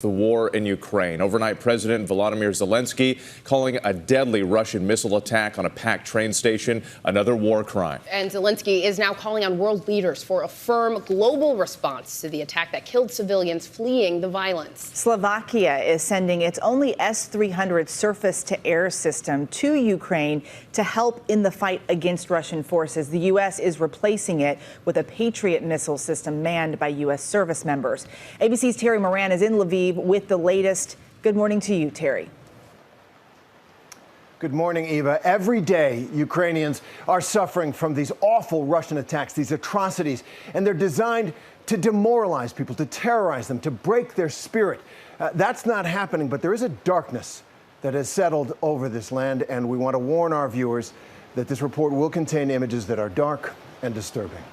The war in Ukraine. Overnight, President Volodymyr Zelensky calling a deadly Russian missile attack on a packed train station another war crime. And Zelensky is now calling on world leaders for a firm global response to the attack that killed civilians fleeing the violence. Slovakia is sending its only S-300 surface-to-air system to Ukraine to help in the fight against Russian forces. The U.S. is replacing it with a Patriot missile system manned by U.S. service members. ABC's Terry Moran is in Lviv with the latest. Good morning to you, Terry. Good morning, Eva. Every day, Ukrainians are suffering from these awful Russian attacks, these atrocities, and they're designed to demoralize people, to terrorize them, to break their spirit. That's not happening, but there is a darkness that has settled over this land, and we want to warn our viewers that this report will contain images that are dark and disturbing.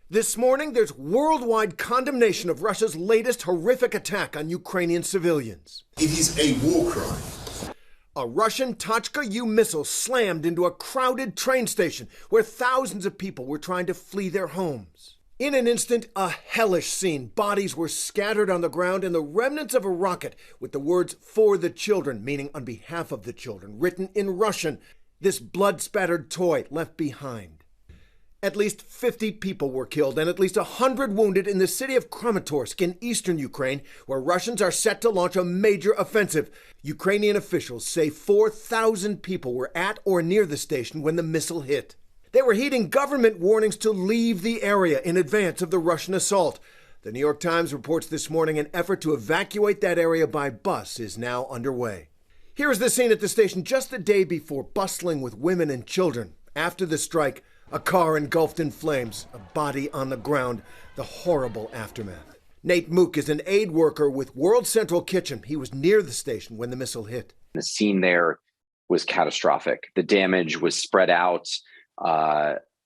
This morning, there's worldwide condemnation of Russia's latest horrific attack on Ukrainian civilians. It is a war crime. A Russian Tochka-U missile slammed into a crowded train station where thousands of people were trying to flee their homes. In an instant, a hellish scene. Bodies were scattered on the ground and the remnants of a rocket with the words "for the children," meaning on behalf of the children, written in Russian. This blood-spattered toy left behind. At least 50 people were killed and at least 100 wounded in the city of Kramatorsk in eastern Ukraine, where Russians are set to launch a major offensive. Ukrainian officials say 4,000 people were at or near the station when the missile hit. They were heeding government warnings to leave the area in advance of the Russian assault. The New York Times reports this morning an effort to evacuate that area by bus is now underway. Here is the scene at the station just the day before, bustling with women and children. After the strike, a car engulfed in flames, a body on the ground, the horrible aftermath. Nate Mook is an aid worker with World Central Kitchen. He was near the station when the missile hit. The scene there was catastrophic. The damage was spread out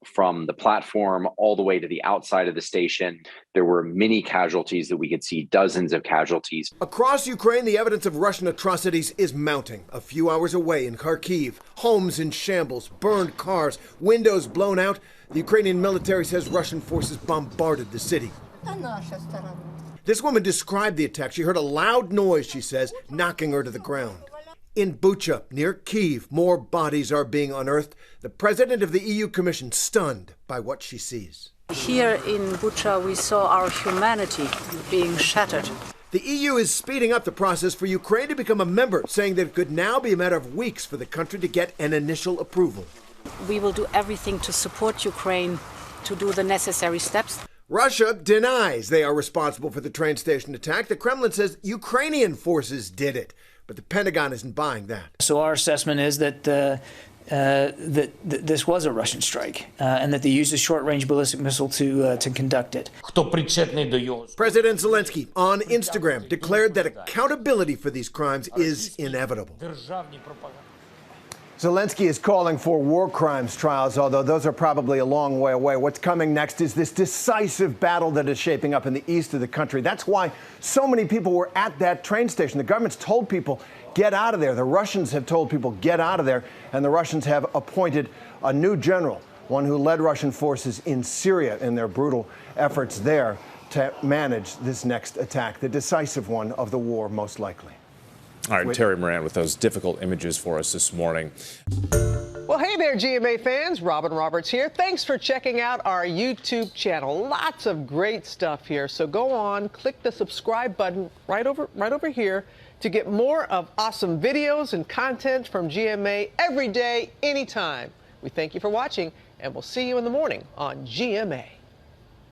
from the platform all the way to the outside of the station. There were many casualties that we could see, dozens of casualties. Across Ukraine, the evidence of Russian atrocities is mounting. A few hours away in Kharkiv, homes in shambles, burned cars, windows blown out. The Ukrainian military says Russian forces bombarded the city. This woman described the attack. She heard a loud noise, she says, knocking her to the ground. In Bucha, near Kyiv, more bodies are being unearthed. The president of the EU Commission stunned by what she sees. Here in Bucha, we saw our humanity being shattered. The EU is speeding up the process for Ukraine to become a member, saying that it could now be a matter of weeks for the country to get an initial approval. We will do everything to support Ukraine to do the necessary steps. Russia denies they are responsible for the train station attack. The Kremlin says Ukrainian forces did it. But the Pentagon isn't buying that. So our assessment is that this was a Russian strike and that they used a short-range ballistic missile to conduct it. President Zelensky on Instagram declared that accountability for these crimes is inevitable. Zelensky is calling for war crimes trials, although those are probably a long way away. What's coming next is this decisive battle that is shaping up in the east of the country. That's why so many people were at that train station. The government's told people, get out of there. The Russians have told people, get out of there. And the Russians have appointed a new general, one who led Russian forces in Syria in their brutal efforts there to manage this next attack, the decisive one of the war, most likely. All right, Terry Moran with those difficult images for us this morning. Well, hey there, GMA fans. Robin Roberts here. Thanks for checking out our YouTube channel. Lots of great stuff here. So go on, click the subscribe button right over here to get more of awesome videos and content from GMA every day, anytime. We thank you for watching, and we'll see you in the morning on GMA.